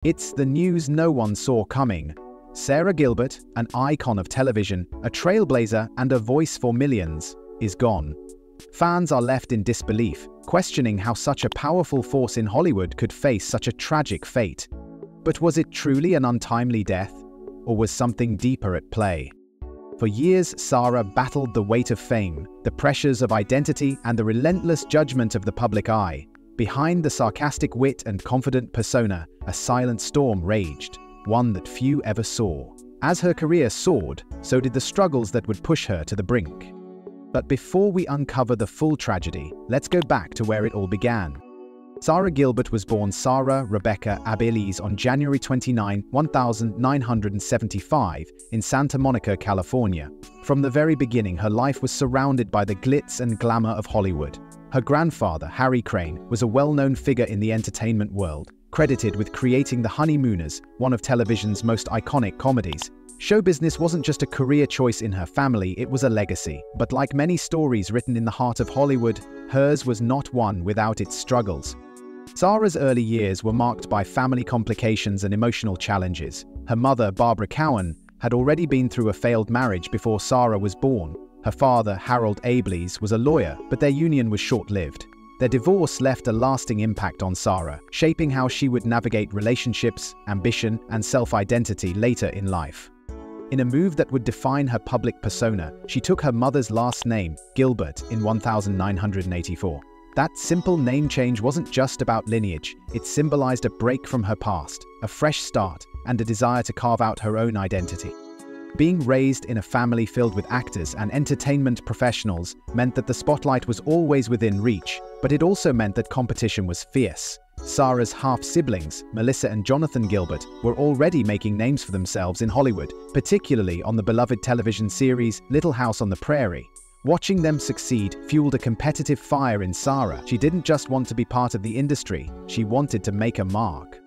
It's the news no one saw coming. Sara Gilbert, an icon of television, a trailblazer, and a voice for millions, is gone. Fans are left in disbelief, questioning how such a powerful force in Hollywood could face such a tragic fate. But was it truly an untimely death? Or was something deeper at play? For years, Sara battled the weight of fame, the pressures of identity, and the relentless judgment of the public eye. Behind the sarcastic wit and confident persona, a silent storm raged, one that few ever saw. As her career soared, so did the struggles that would push her to the brink. But before we uncover the full tragedy, let's go back to where it all began. Sara Gilbert was born Sara Rebecca Abilis on January 29, 1975, in Santa Monica, California. From the very beginning, her life was surrounded by the glitz and glamour of Hollywood. Her grandfather, Harry Crane, was a well-known figure in the entertainment world, credited with creating The Honeymooners, one of television's most iconic comedies. Show business wasn't just a career choice in her family, it was a legacy. But like many stories written in the heart of Hollywood, hers was not one without its struggles. Sara's early years were marked by family complications and emotional challenges. Her mother, Barbara Cowan, had already been through a failed marriage before Sara was born. Her father, Harold Abilis, was a lawyer, but their union was short-lived. Their divorce left a lasting impact on Sara, shaping how she would navigate relationships, ambition, and self-identity later in life. In a move that would define her public persona, she took her mother's last name, Gilbert, in 1984. That simple name change wasn't just about lineage, it symbolized a break from her past, a fresh start, and a desire to carve out her own identity. Being raised in a family filled with actors and entertainment professionals meant that the spotlight was always within reach, but it also meant that competition was fierce. Sara's half-siblings, Melissa and Jonathan Gilbert, were already making names for themselves in Hollywood, particularly on the beloved television series Little House on the Prairie. Watching them succeed fueled a competitive fire in Sara. She didn't just want to be part of the industry, she wanted to make a mark.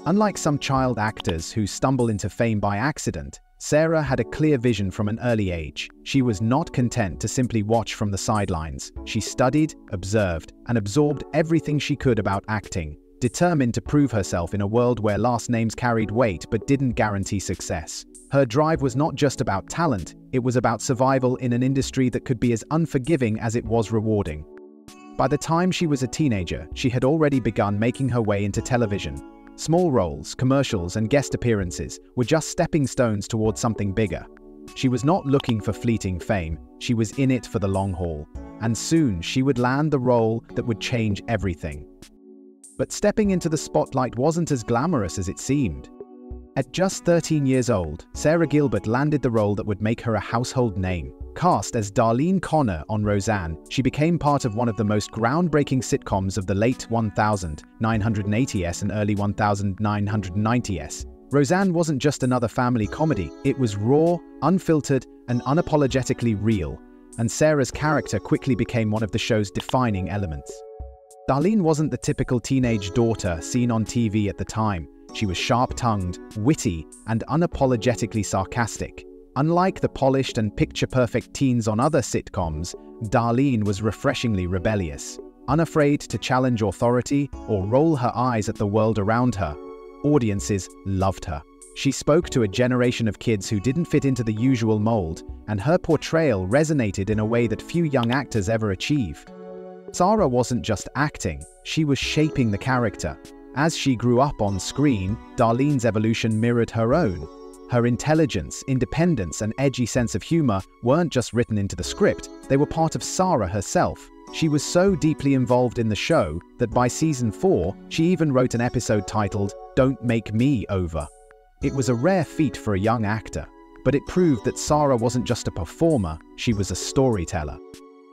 Unlike some child actors who stumble into fame by accident, Sara had a clear vision from an early age. She was not content to simply watch from the sidelines. She studied, observed, and absorbed everything she could about acting, determined to prove herself in a world where last names carried weight but didn't guarantee success. Her drive was not just about talent, it was about survival in an industry that could be as unforgiving as it was rewarding. By the time she was a teenager, she had already begun making her way into television. Small roles, commercials, and guest appearances were just stepping stones towards something bigger. She was not looking for fleeting fame, she was in it for the long haul. And soon she would land the role that would change everything. But stepping into the spotlight wasn't as glamorous as it seemed. At just 13 years old, Sara Gilbert landed the role that would make her a household name. Cast as Darlene Connor on Roseanne, she became part of one of the most groundbreaking sitcoms of the late 1980s and early 1990s. Roseanne wasn't just another family comedy, it was raw, unfiltered, and unapologetically real, and Sara's character quickly became one of the show's defining elements. Darlene wasn't the typical teenage daughter seen on TV at the time. She was sharp-tongued, witty, and unapologetically sarcastic. Unlike the polished and picture-perfect teens on other sitcoms, Darlene was refreshingly rebellious. Unafraid to challenge authority or roll her eyes at the world around her, audiences loved her. She spoke to a generation of kids who didn't fit into the usual mold, and her portrayal resonated in a way that few young actors ever achieve. Sara wasn't just acting, she was shaping the character. As she grew up on screen, Darlene's evolution mirrored her own. Her intelligence, independence, and edgy sense of humor weren't just written into the script, they were part of Sara herself. She was so deeply involved in the show that by season 4, she even wrote an episode titled, "Don't Make Me Over." It was a rare feat for a young actor, but it proved that Sara wasn't just a performer, she was a storyteller.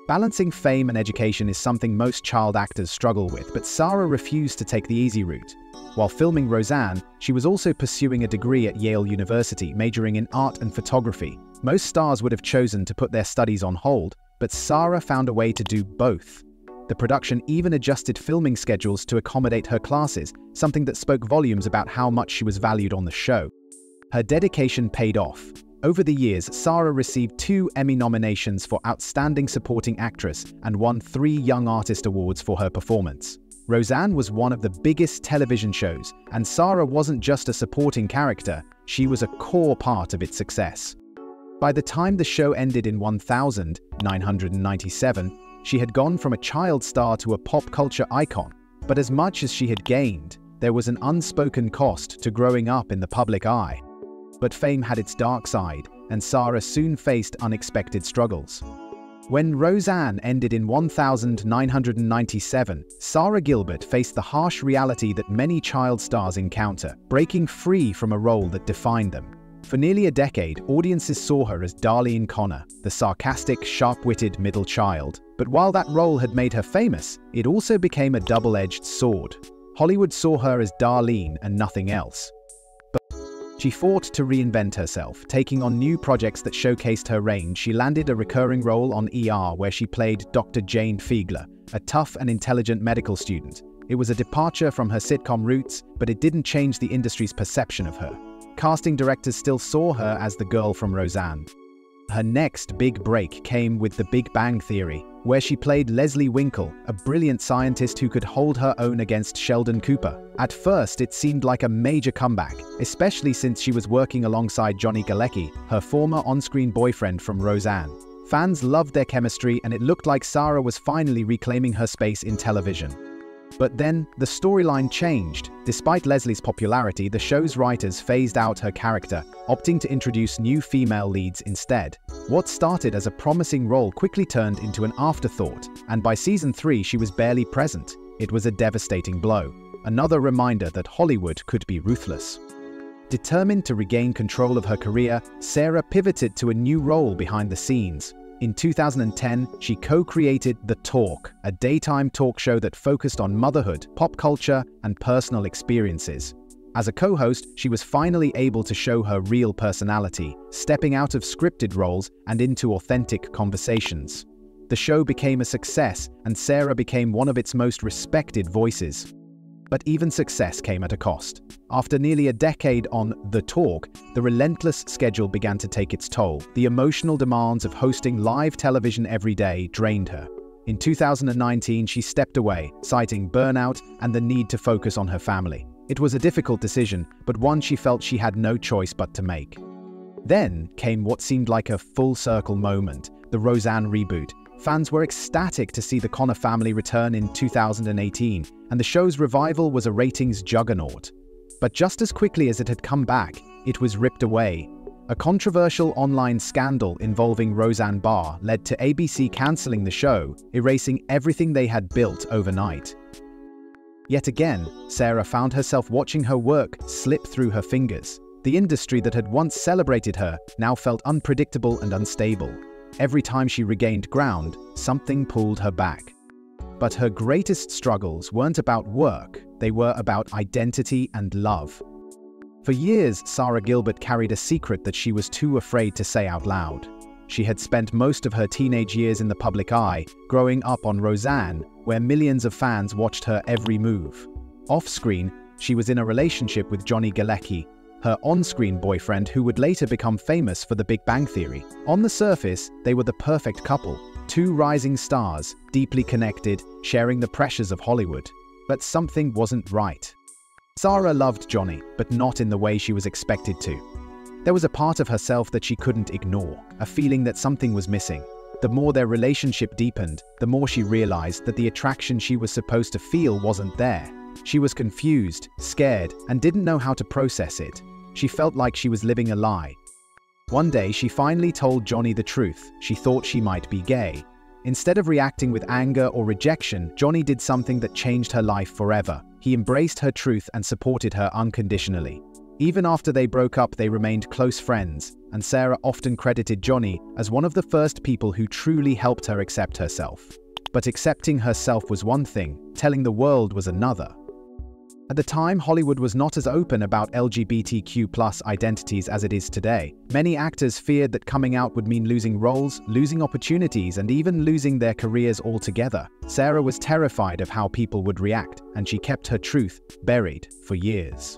Balancing fame and education is something most child actors struggle with, but Sara refused to take the easy route. While filming Roseanne, she was also pursuing a degree at Yale University, majoring in art and photography. Most stars would have chosen to put their studies on hold, but Sara found a way to do both. The production even adjusted filming schedules to accommodate her classes, something that spoke volumes about how much she was valued on the show. Her dedication paid off. Over the years, Sara received 2 Emmy nominations for Outstanding Supporting Actress and won 3 Young Artist Awards for her performance. Roseanne was one of the biggest television shows, and Sara wasn't just a supporting character, she was a core part of its success. By the time the show ended in 1997, she had gone from a child star to a pop culture icon. But as much as she had gained, there was an unspoken cost to growing up in the public eye. But fame had its dark side, and Sara soon faced unexpected struggles. When Roseanne ended in 1997, Sara Gilbert faced the harsh reality that many child stars encounter, breaking free from a role that defined them. For nearly a decade, audiences saw her as Darlene Connor, the sarcastic, sharp-witted middle child. But while that role had made her famous, it also became a double-edged sword. Hollywood saw her as Darlene and nothing else. But she fought to reinvent herself, taking on new projects that showcased her range. She landed a recurring role on ER where she played Dr. Jane Fiegler, a tough and intelligent medical student. It was a departure from her sitcom roots, but it didn't change the industry's perception of her. Casting directors still saw her as the girl from Roseanne. Her next big break came with The Big Bang Theory, where she played Leslie Winkle, a brilliant scientist who could hold her own against Sheldon Cooper. At first, it seemed like a major comeback, especially since she was working alongside Johnny Galecki, her former on-screen boyfriend from Roseanne. Fans loved their chemistry, and it looked like Sara was finally reclaiming her space in television. But then, the storyline changed. Despite Leslie's popularity, the show's writers phased out her character, opting to introduce new female leads instead. What started as a promising role quickly turned into an afterthought, and by season 3 she was barely present. It was a devastating blow. Another reminder that Hollywood could be ruthless. Determined to regain control of her career, Sara pivoted to a new role behind the scenes. In 2010, she co-created The Talk, a daytime talk show that focused on motherhood, pop culture, and personal experiences. As a co-host, she was finally able to show her real personality, stepping out of scripted roles and into authentic conversations. The show became a success, and Sara became one of its most respected voices. But even success came at a cost. After nearly a decade on The Talk, the relentless schedule began to take its toll. The emotional demands of hosting live television every day drained her. In 2019, she stepped away, citing burnout and the need to focus on her family. It was a difficult decision, but one she felt she had no choice but to make. Then came what seemed like a full-circle moment, the Roseanne reboot. Fans were ecstatic to see the Connor family return in 2018, and the show's revival was a ratings juggernaut. But just as quickly as it had come back, it was ripped away. A controversial online scandal involving Roseanne Barr led to ABC cancelling the show, erasing everything they had built overnight. Yet again, Sara found herself watching her work slip through her fingers. The industry that had once celebrated her now felt unpredictable and unstable. Every time she regained ground, something pulled her back. But her greatest struggles weren't about work, they were about identity and love. For years, Sara Gilbert carried a secret that she was too afraid to say out loud. She had spent most of her teenage years in the public eye, growing up on Roseanne, where millions of fans watched her every move. Off-screen, she was in a relationship with Johnny Galecki, her on-screen boyfriend who would later become famous for The Big Bang Theory. On the surface, they were the perfect couple, two rising stars, deeply connected, sharing the pressures of Hollywood. But something wasn't right. Sara loved Johnny, but not in the way she was expected to. There was a part of herself that she couldn't ignore, a feeling that something was missing. The more their relationship deepened, the more she realized that the attraction she was supposed to feel wasn't there. She was confused, scared, and didn't know how to process it. She felt like she was living a lie. One day, she finally told Johnny the truth. She thought she might be gay. Instead of reacting with anger or rejection, Johnny did something that changed her life forever. He embraced her truth and supported her unconditionally. Even after they broke up, they remained close friends, and Sara often credited Johnny as one of the first people who truly helped her accept herself. But accepting herself was one thing, telling the world was another. At the time, Hollywood was not as open about LGBTQ+ identities as it is today. Many actors feared that coming out would mean losing roles, losing opportunities, and even losing their careers altogether. Sara was terrified of how people would react, and she kept her truth buried for years.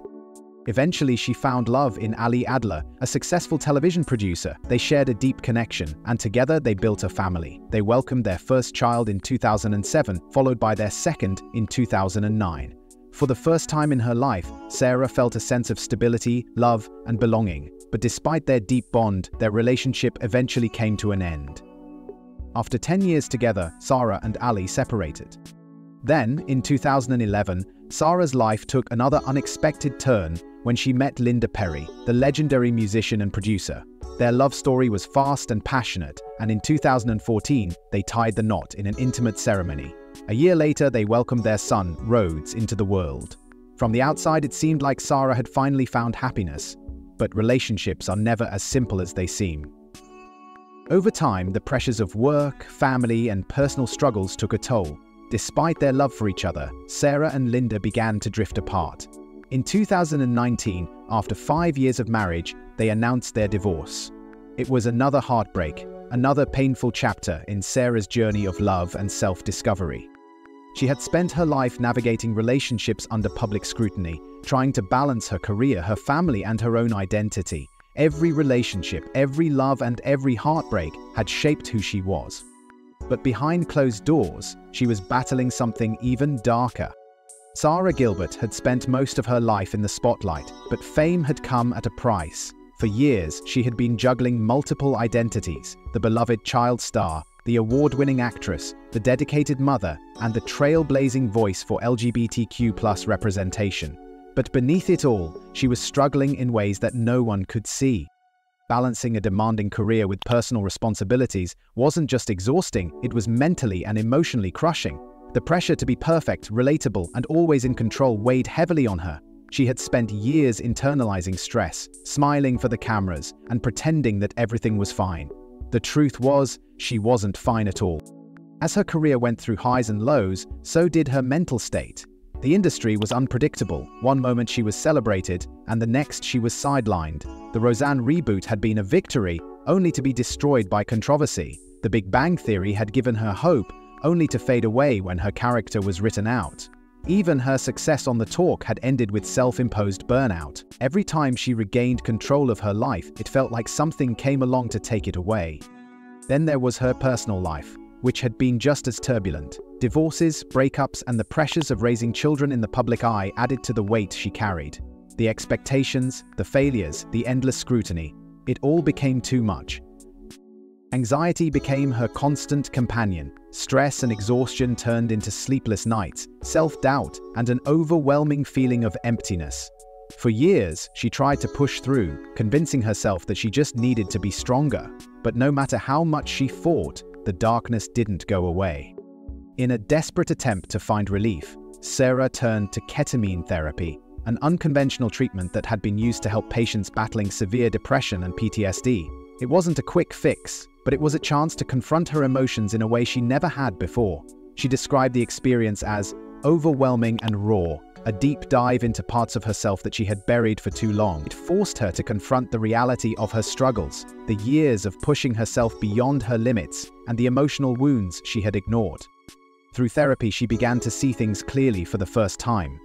Eventually, she found love in Ali Adler, a successful television producer. They shared a deep connection, and together they built a family. They welcomed their first child in 2007, followed by their second in 2009. For the first time in her life, Sara felt a sense of stability, love, and belonging. But despite their deep bond, their relationship eventually came to an end. After 10 years together, Sara and Ali separated. Then, in 2011, Sara's life took another unexpected turn when she met Linda Perry, the legendary musician and producer. Their love story was fast and passionate, and in 2014, they tied the knot in an intimate ceremony. A year later, they welcomed their son, Rhodes, into the world. From the outside, it seemed like Sara had finally found happiness, but relationships are never as simple as they seem. Over time, the pressures of work, family, and personal struggles took a toll. Despite their love for each other, Sara and Linda began to drift apart. In 2019, after 5 years of marriage, they announced their divorce. It was another heartbreak, another painful chapter in Sara's journey of love and self-discovery. She had spent her life navigating relationships under public scrutiny, trying to balance her career, her family, and her own identity. Every relationship, every love, and every heartbreak had shaped who she was. But behind closed doors, she was battling something even darker. Sara Gilbert had spent most of her life in the spotlight, but fame had come at a price. For years, she had been juggling multiple identities: the beloved child star, the award-winning actress, the dedicated mother, and the trailblazing voice for LGBTQ+ representation. But beneath it all, she was struggling in ways that no one could see. Balancing a demanding career with personal responsibilities wasn't just exhausting, it was mentally and emotionally crushing. The pressure to be perfect, relatable, and always in control weighed heavily on her. She had spent years internalizing stress, smiling for the cameras, and pretending that everything was fine. The truth was, she wasn't fine at all. As her career went through highs and lows, so did her mental state. The industry was unpredictable. One moment she was celebrated, and the next she was sidelined. The Roseanne reboot had been a victory, only to be destroyed by controversy. The Big Bang Theory had given her hope, only to fade away when her character was written out. Even her success on The Talk had ended with self-imposed burnout. Every time she regained control of her life, it felt like something came along to take it away. Then there was her personal life, which had been just as turbulent. Divorces, breakups, and the pressures of raising children in the public eye added to the weight she carried. The expectations, the failures, the endless scrutiny. It all became too much. Anxiety became her constant companion. Stress and exhaustion turned into sleepless nights, self-doubt, and an overwhelming feeling of emptiness. For years, she tried to push through, convincing herself that she just needed to be stronger. But no matter how much she fought, the darkness didn't go away. In a desperate attempt to find relief, Sara turned to ketamine therapy, an unconventional treatment that had been used to help patients battling severe depression and PTSD. It wasn't a quick fix, but it was a chance to confront her emotions in a way she never had before. She described the experience as overwhelming and raw, a deep dive into parts of herself that she had buried for too long. It forced her to confront the reality of her struggles, the years of pushing herself beyond her limits, and the emotional wounds she had ignored. Through therapy, she began to see things clearly for the first time.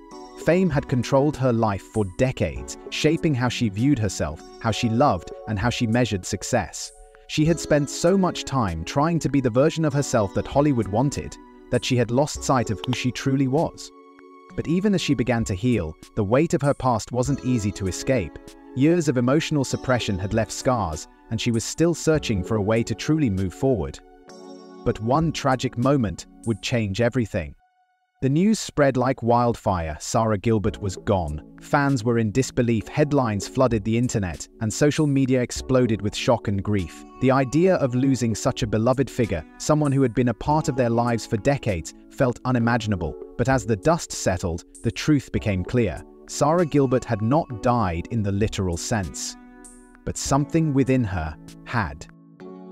Fame had controlled her life for decades, shaping how she viewed herself, how she loved, and how she measured success. She had spent so much time trying to be the version of herself that Hollywood wanted, that she had lost sight of who she truly was. But even as she began to heal, the weight of her past wasn't easy to escape. Years of emotional suppression had left scars, and she was still searching for a way to truly move forward. But one tragic moment would change everything. The news spread like wildfire. Sara Gilbert was gone. Fans were in disbelief, headlines flooded the internet, and social media exploded with shock and grief. The idea of losing such a beloved figure, someone who had been a part of their lives for decades, felt unimaginable. But as the dust settled, the truth became clear. Sara Gilbert had not died in the literal sense. But something within her had.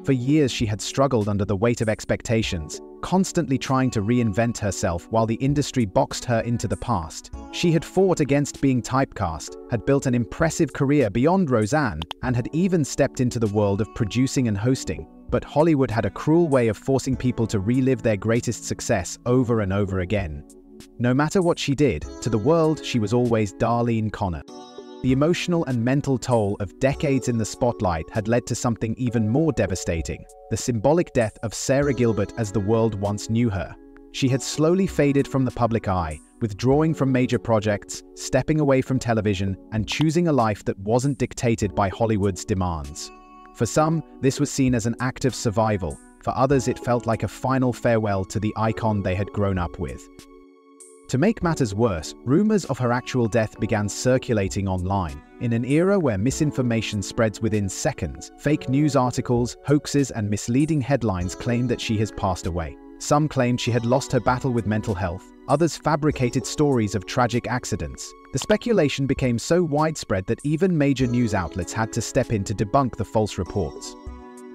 For years she had struggled under the weight of expectations, constantly trying to reinvent herself while the industry boxed her into the past. She had fought against being typecast, had built an impressive career beyond Roseanne, and had even stepped into the world of producing and hosting. But Hollywood had a cruel way of forcing people to relive their greatest success over and over again. No matter what she did, to the world she was always Darlene Connor. The emotional and mental toll of decades in the spotlight had led to something even more devastating: the symbolic death of Sara Gilbert as the world once knew her. She had slowly faded from the public eye, withdrawing from major projects, stepping away from television, and choosing a life that wasn't dictated by Hollywood's demands. For some, this was seen as an act of survival. For others, it felt like a final farewell to the icon they had grown up with. To make matters worse, rumors of her actual death began circulating online. In an era where misinformation spreads within seconds, fake news articles, hoaxes, and misleading headlines claimed that she has passed away. Some claimed she had lost her battle with mental health. Others fabricated stories of tragic accidents. The speculation became so widespread that even major news outlets had to step in to debunk the false reports.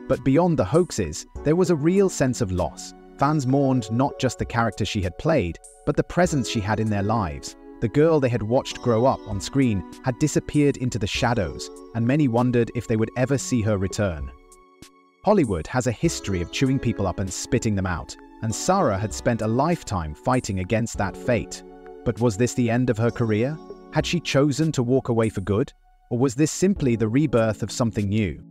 But beyond the hoaxes, there was a real sense of loss. Fans mourned not just the character she had played, but the presence she had in their lives. The girl they had watched grow up on screen had disappeared into the shadows, and many wondered if they would ever see her return. Hollywood has a history of chewing people up and spitting them out, and Sara had spent a lifetime fighting against that fate. But was this the end of her career? Had she chosen to walk away for good? Or was this simply the rebirth of something new?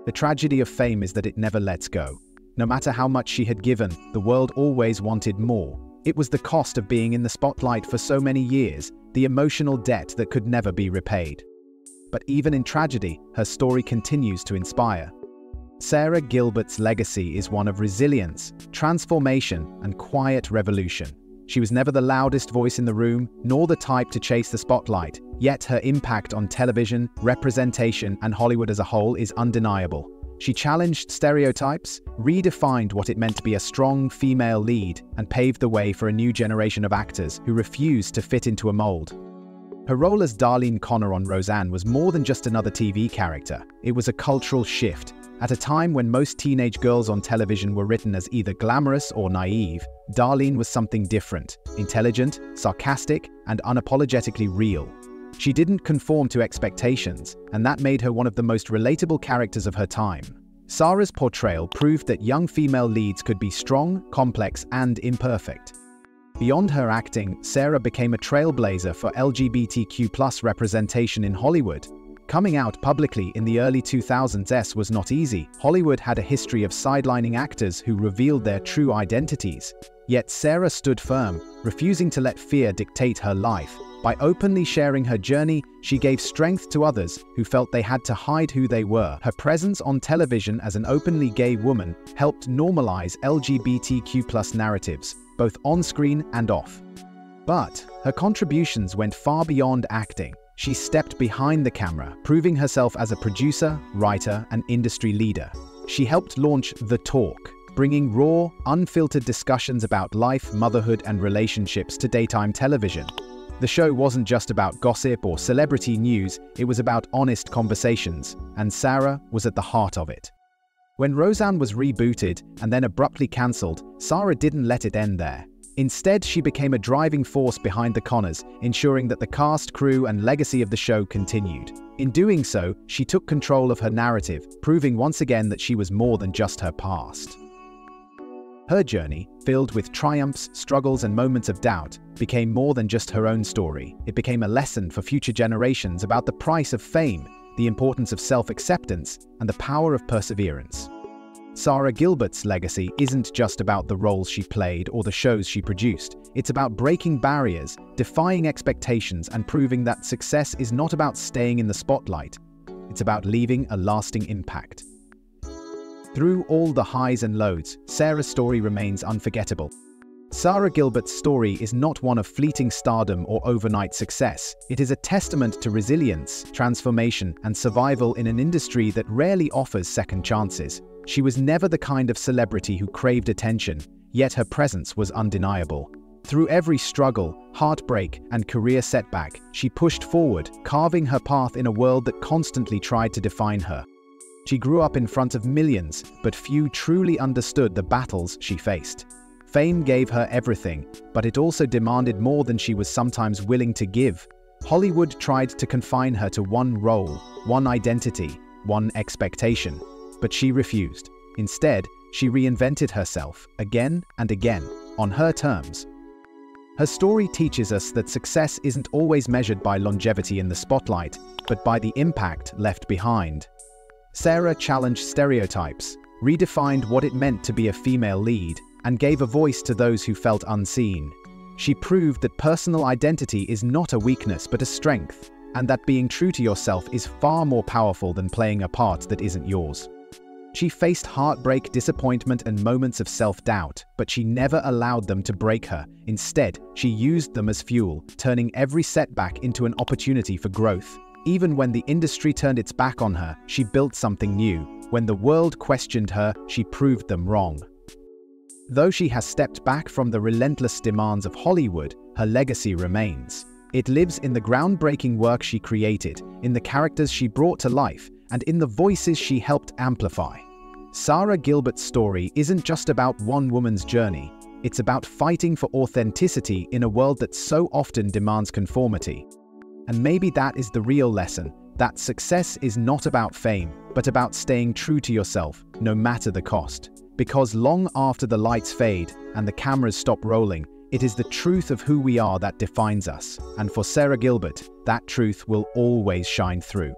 The tragedy of fame is that it never lets go. No matter how much she had given, the world always wanted more. It was the cost of being in the spotlight for so many years, the emotional debt that could never be repaid. But even in tragedy, her story continues to inspire. Sara Gilbert's legacy is one of resilience, transformation, and quiet revolution. She was never the loudest voice in the room, nor the type to chase the spotlight, yet her impact on television, representation, and Hollywood as a whole is undeniable. She challenged stereotypes, redefined what it meant to be a strong female lead, and paved the way for a new generation of actors who refused to fit into a mold. Her role as Darlene Connor on Roseanne was more than just another TV character. It was a cultural shift. At a time when most teenage girls on television were written as either glamorous or naive, Darlene was something different: intelligent, sarcastic, and unapologetically real. She didn't conform to expectations, and that made her one of the most relatable characters of her time. Sara's portrayal proved that young female leads could be strong, complex, and imperfect. Beyond her acting, Sara became a trailblazer for LGBTQ+ representation in Hollywood. Coming out publicly in the early 2000s was not easy. Hollywood had a history of sidelining actors who revealed their true identities. Yet Sara stood firm, refusing to let fear dictate her life. By openly sharing her journey, she gave strength to others who felt they had to hide who they were. Her presence on television as an openly gay woman helped normalize LGBTQ+ narratives, both on-screen and off. But her contributions went far beyond acting. She stepped behind the camera, proving herself as a producer, writer, and industry leader. She helped launch The Talk, bringing raw, unfiltered discussions about life, motherhood, and relationships to daytime television. The show wasn't just about gossip or celebrity news, it was about honest conversations, and Sara was at the heart of it. When Roseanne was rebooted and then abruptly cancelled, Sara didn't let it end there. Instead, she became a driving force behind the Connors, ensuring that the cast, crew, and legacy of the show continued. In doing so, she took control of her narrative, proving once again that she was more than just her past. Her journey, filled with triumphs, struggles, and moments of doubt, became more than just her own story. It became a lesson for future generations about the price of fame, the importance of self-acceptance, and the power of perseverance. Sara Gilbert's legacy isn't just about the roles she played or the shows she produced. It's about breaking barriers, defying expectations, and proving that success is not about staying in the spotlight. It's about leaving a lasting impact. Through all the highs and lows, Sara's story remains unforgettable. Sara Gilbert's story is not one of fleeting stardom or overnight success. It is a testament to resilience, transformation, and survival in an industry that rarely offers second chances. She was never the kind of celebrity who craved attention, yet her presence was undeniable. Through every struggle, heartbreak, and career setback, she pushed forward, carving her path in a world that constantly tried to define her. She grew up in front of millions, but few truly understood the battles she faced. Fame gave her everything, but it also demanded more than she was sometimes willing to give. Hollywood tried to confine her to one role, one identity, one expectation. But she refused. Instead, she reinvented herself again and again, on her terms. Her story teaches us that success isn't always measured by longevity in the spotlight, but by the impact left behind. Sara challenged stereotypes, redefined what it meant to be a female lead, and gave a voice to those who felt unseen. She proved that personal identity is not a weakness but a strength, and that being true to yourself is far more powerful than playing a part that isn't yours. She faced heartbreak, disappointment, and moments of self-doubt, but she never allowed them to break her. Instead, she used them as fuel, turning every setback into an opportunity for growth. Even when the industry turned its back on her, she built something new. When the world questioned her, she proved them wrong. Though she has stepped back from the relentless demands of Hollywood, her legacy remains. It lives in the groundbreaking work she created, in the characters she brought to life, and in the voices she helped amplify. Sara Gilbert's story isn't just about one woman's journey. It's about fighting for authenticity in a world that so often demands conformity. And maybe that is the real lesson, that success is not about fame, but about staying true to yourself, no matter the cost. Because long after the lights fade and the cameras stop rolling, it is the truth of who we are that defines us. And for Sara Gilbert, that truth will always shine through.